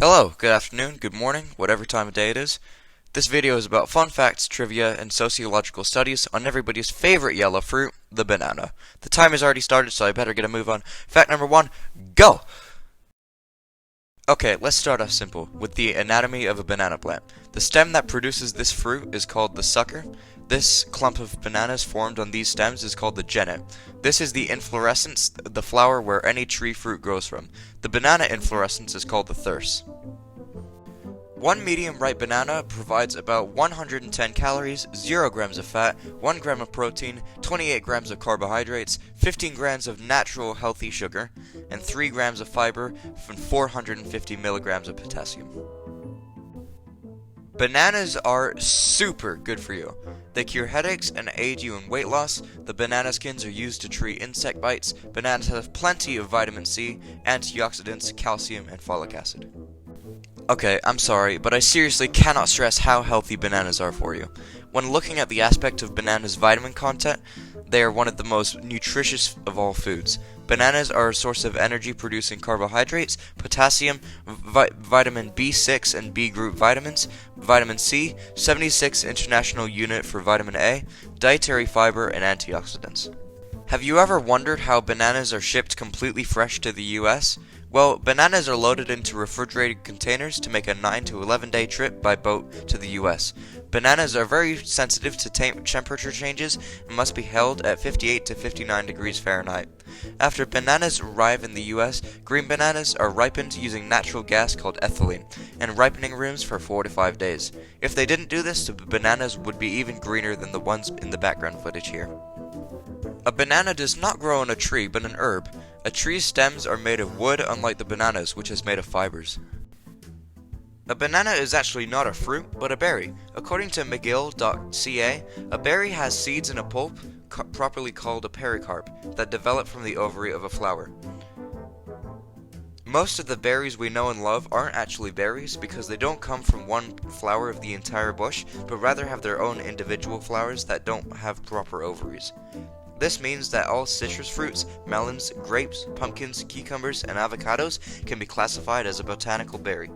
Hello, good afternoon, good morning, whatever time of day it is. This video is about fun facts, trivia, and sociological studies on everybody's favorite yellow fruit, the banana. The time has already started, so I better get a move on. Fact number 1, go! Okay, let's start off simple, with the anatomy of a banana plant. The stem that produces this fruit is called the sucker. This clump of bananas formed on these stems is called the genet. This is the inflorescence, the flower where any tree fruit grows from. The banana inflorescence is called the thyrse. One medium-ripe banana provides about 110 calories, 0 grams of fat, 1 gram of protein, 28 grams of carbohydrates, 15 grams of natural healthy sugar, and 3 grams of fiber from 450 milligrams of potassium. Bananas are super good for you. They cure headaches and aid you in weight loss. The banana skins are used to treat insect bites. Bananas have plenty of vitamin C, antioxidants, calcium, and folic acid. Okay, I'm sorry, but I seriously cannot stress how healthy bananas are for you. When looking at the aspect of bananas' vitamin content, they are one of the most nutritious of all foods. Bananas are a source of energy-producing carbohydrates, potassium, vitamin B6 and B group vitamins, vitamin C, 76 International Unit for vitamin A, dietary fiber, and antioxidants. Have you ever wondered how bananas are shipped completely fresh to the US? Well, bananas are loaded into refrigerated containers to make a 9 to 11 day trip by boat to the US. Bananas are very sensitive to temperature changes and must be held at 58 to 59 degrees Fahrenheit. After bananas arrive in the US, green bananas are ripened using natural gas called ethylene in ripening rooms for 4 to 5 days. If they didn't do this, the bananas would be even greener than the ones in the background footage here. A banana does not grow on a tree, but an herb. A tree's stems are made of wood, unlike the bananas, which is made of fibers. A banana is actually not a fruit, but a berry. According to McGill.ca, a berry has seeds in a pulp, properly called a pericarp, that develop from the ovary of a flower. Most of the berries we know and love aren't actually berries because they don't come from one flower of the entire bush, but rather have their own individual flowers that don't have proper ovaries. This means that all citrus fruits, melons, grapes, pumpkins, cucumbers, and avocados can be classified as a botanical berry.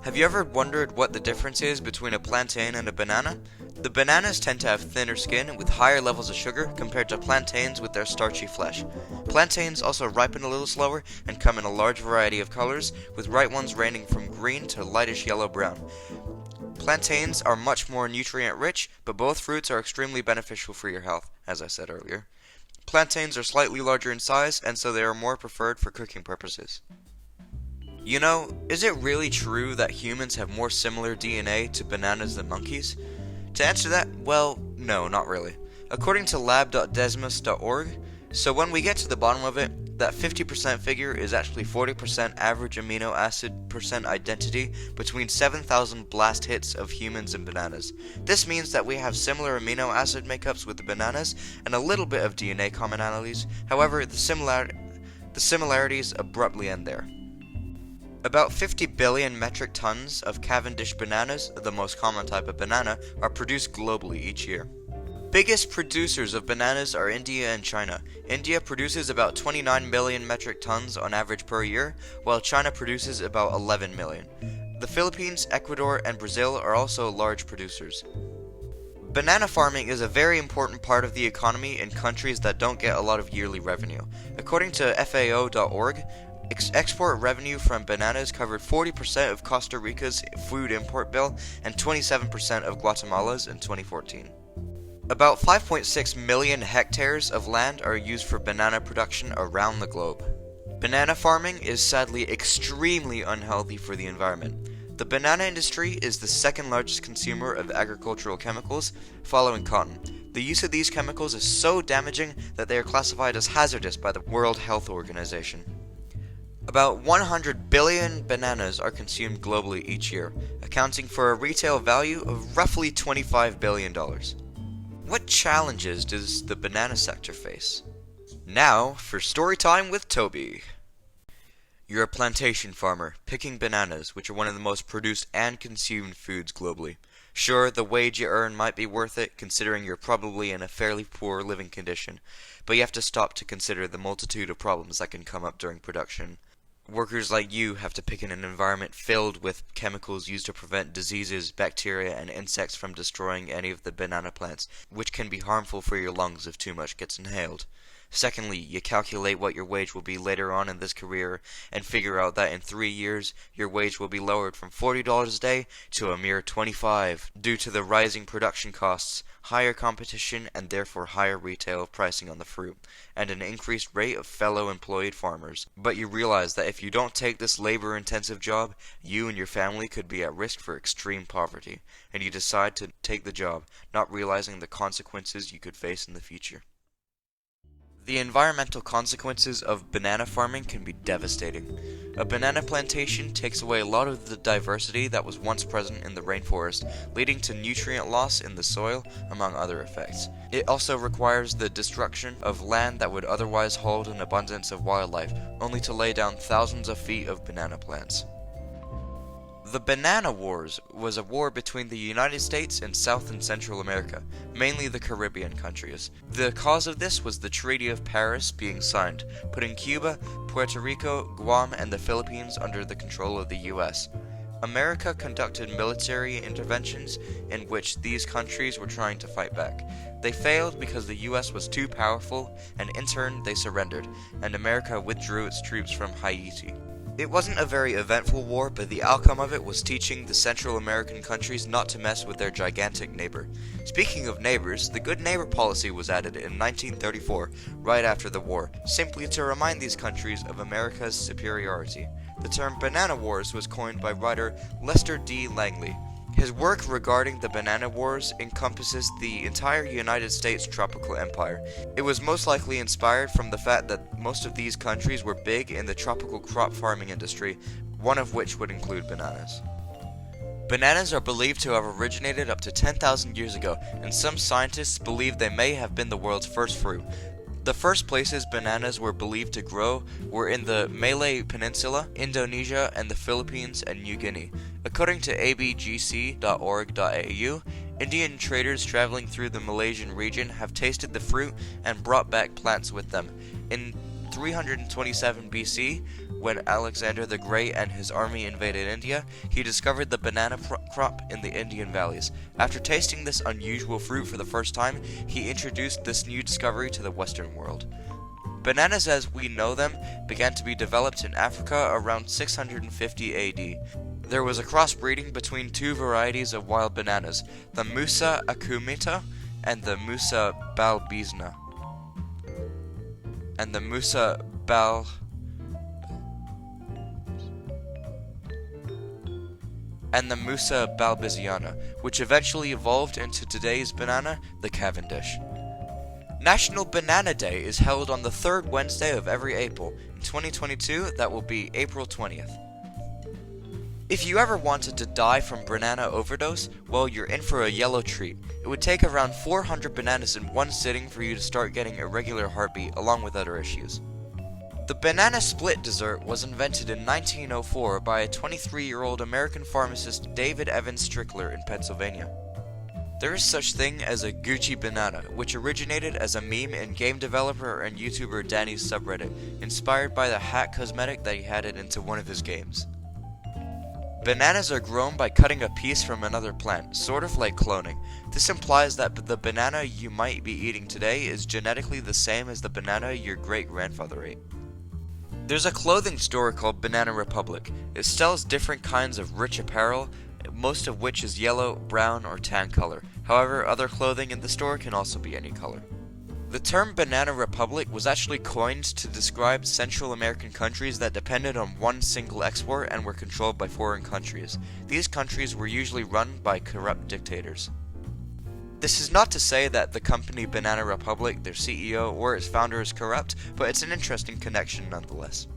Have you ever wondered what the difference is between a plantain and a banana? The bananas tend to have thinner skin with higher levels of sugar compared to plantains with their starchy flesh. Plantains also ripen a little slower and come in a large variety of colors, with ripe ones ranging from green to lightish yellow-brown. Plantains are much more nutrient-rich, but both fruits are extremely beneficial for your health, as I said earlier. Plantains are slightly larger in size, and so they are more preferred for cooking purposes. You know, is it really true that humans have more similar DNA to bananas than monkeys? To answer that, well, no, not really. According to lab.desmus.org, so when we get to the bottom of it, that 50% figure is actually 40% average amino acid percent identity between 7,000 blast hits of humans and bananas. This means that we have similar amino acid makeups with the bananas and a little bit of DNA commonalities. However, the similarities abruptly end there. About 50 billion metric tons of Cavendish bananas, the most common type of banana, are produced globally each year. Biggest producers of bananas are India and China. India produces about 29 million metric tons on average per year, while China produces about 11 million. The Philippines, Ecuador, and Brazil are also large producers. Banana farming is a very important part of the economy in countries that don't get a lot of yearly revenue. According to FAO.org, export revenue from bananas covered 40% of Costa Rica's food import bill and 27% of Guatemala's in 2014. About 5.6 million hectares of land are used for banana production around the globe. Banana farming is sadly extremely unhealthy for the environment. The banana industry is the second largest consumer of agricultural chemicals, following cotton. The use of these chemicals is so damaging that they are classified as hazardous by the World Health Organization. About 100 billion bananas are consumed globally each year, accounting for a retail value of roughly $25 billion. What challenges does the banana sector face? Now for story time with Toby. You're a plantation farmer, picking bananas, which are one of the most produced and consumed foods globally. Sure, the wage you earn might be worth it, considering you're probably in a fairly poor living condition, but you have to stop to consider the multitude of problems that can come up during production. Workers like you have to pick in an environment filled with chemicals used to prevent diseases, bacteria, and insects from destroying any of the banana plants, which can be harmful for your lungs if too much gets inhaled. Secondly, you calculate what your wage will be later on in this career and figure out that in 3 years your wage will be lowered from $40 a day to a mere $25 due to the rising production costs, higher competition, and therefore higher retail pricing on the fruit, and an increased rate of fellow employed farmers. But you realize that if you don't take this labor-intensive job, you and your family could be at risk for extreme poverty, and you decide to take the job, not realizing the consequences you could face in the future. The environmental consequences of banana farming can be devastating. A banana plantation takes away a lot of the diversity that was once present in the rainforest, leading to nutrient loss in the soil, among other effects. It also requires the destruction of land that would otherwise hold an abundance of wildlife, only to lay down thousands of feet of banana plants. The Banana Wars was a war between the United States and South and Central America, mainly the Caribbean countries. The cause of this was the Treaty of Paris being signed, putting Cuba, Puerto Rico, Guam, and the Philippines under the control of the U.S. America conducted military interventions in which these countries were trying to fight back. They failed because the U.S. was too powerful, and in turn they surrendered, and America withdrew its troops from Haiti. It wasn't a very eventful war, but the outcome of it was teaching the Central American countries not to mess with their gigantic neighbor. Speaking of neighbors, the Good Neighbor policy was added in 1934, right after the war, simply to remind these countries of America's superiority. The term Banana Wars was coined by writer Lester D. Langley. His work regarding the Banana Wars encompasses the entire United States tropical empire. It was most likely inspired from the fact that most of these countries were big in the tropical crop farming industry, one of which would include bananas. Bananas are believed to have originated up to 10,000 years ago, and some scientists believe they may have been the world's first fruit. The first places bananas were believed to grow were in the Malay Peninsula, Indonesia, and the Philippines and New Guinea. According to abgc.org.au, Indian traders traveling through the Malaysian region have tasted the fruit and brought back plants with them. In 327 BC, when Alexander the Great and his army invaded India, he discovered the banana crop in the Indian valleys. After tasting this unusual fruit for the first time, he introduced this new discovery to the Western world. Bananas as we know them began to be developed in Africa around 650 AD. There was a crossbreeding between two varieties of wild bananas, the Musa acuminata and the Musa balbizna. And the Musa balbiziana, which eventually evolved into today's banana, the Cavendish. National Banana Day is held on the third Wednesday of every April. In 2022, that will be April 20th. If you ever wanted to die from banana overdose, well, you're in for a yellow treat. It would take around 400 bananas in one sitting for you to start getting irregular heartbeat, along with other issues. The banana split dessert was invented in 1904 by a 23-year-old American pharmacist David Evans Strickler in Pennsylvania. There is such thing as a Gucci banana, which originated as a meme in game developer and YouTuber Danny's subreddit, inspired by the hat cosmetic that he had it into one of his games. Bananas are grown by cutting a piece from another plant, sort of like cloning. This implies that the banana you might be eating today is genetically the same as the banana your great-grandfather ate. There's a clothing store called Banana Republic. It sells different kinds of rich apparel, most of which is yellow, brown, or tan color. However, other clothing in the store can also be any color. The term Banana Republic was actually coined to describe Central American countries that depended on one single export and were controlled by foreign countries. These countries were usually run by corrupt dictators. This is not to say that the company Banana Republic, their CEO, or its founder is corrupt, but it's an interesting connection nonetheless.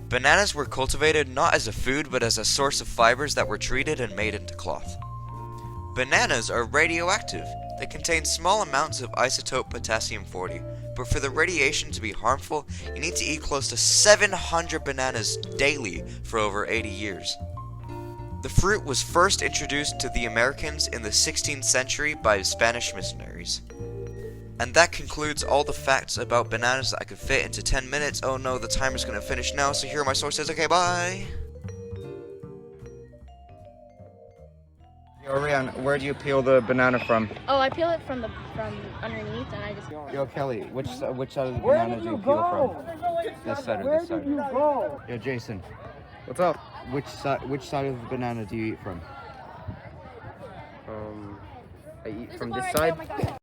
Bananas were cultivated not as a food, but as a source of fibers that were treated and made into cloth. Bananas are radioactive. They contain small amounts of isotope potassium-40, but for the radiation to be harmful, you need to eat close to 700 bananas daily for over 80 years. The fruit was first introduced to the Americans in the 16th century by Spanish missionaries. And that concludes all the facts about bananas that I could fit into 10 minutes. Oh no, the timer's gonna finish now, so here are my sources. Okay, bye! Yo, Rian, where do you peel the banana from? Oh, I peel it from underneath, and I just. Yo, Kelly, which side of the banana do you peel from? This side or this side? Yo, Jason. What's up? Which side of the banana do you eat from? I eat from this side.